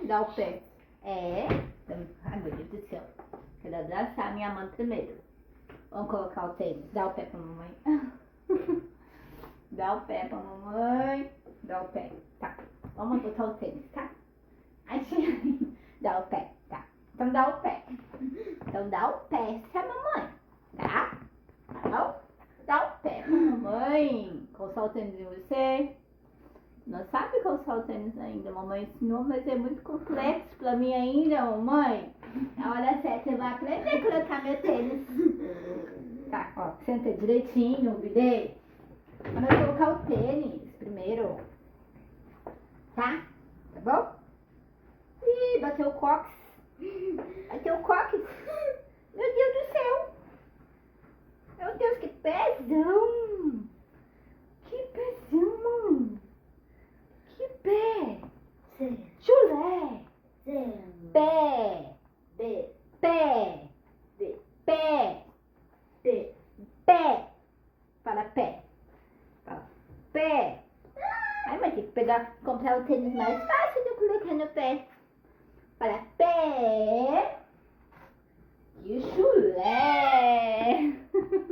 Dá o pé. É. Ai, meu Deus do céu. Quero abraçar a minha mãe primeiro. Vamos colocar o tênis. Dá o pé pra mamãe. Dá o pé pra mamãe. Dá o pé. Tá. Vamos botar o tênis, tá? Ai, dá o pé. Tá. Então dá o pé. Então dá o pé pra mamãe. Tá? Tá bom? Dá o pé pra mamãe. Calçar o tênis em você. Não sabe calçar o tênis ainda, mamãe ensinou, mas é muito complexo pra mim ainda, mamãe. Na hora certa você vai aprender a colocar meu tênis. Tá, ó, senta direitinho, bebê. Vamos colocar o tênis primeiro. Tá? Tá bom? Ih, bateu o cox. Bateu o cox. Meu Deus do céu. Meu Deus, que pesão. Que pesão, mãe. Que pé! Chulé! Pé! Pé! Pé! Pé! Fala pé! Fala pé! Ai, mas tem que comprar o tênis mais fácil de colocar no pé.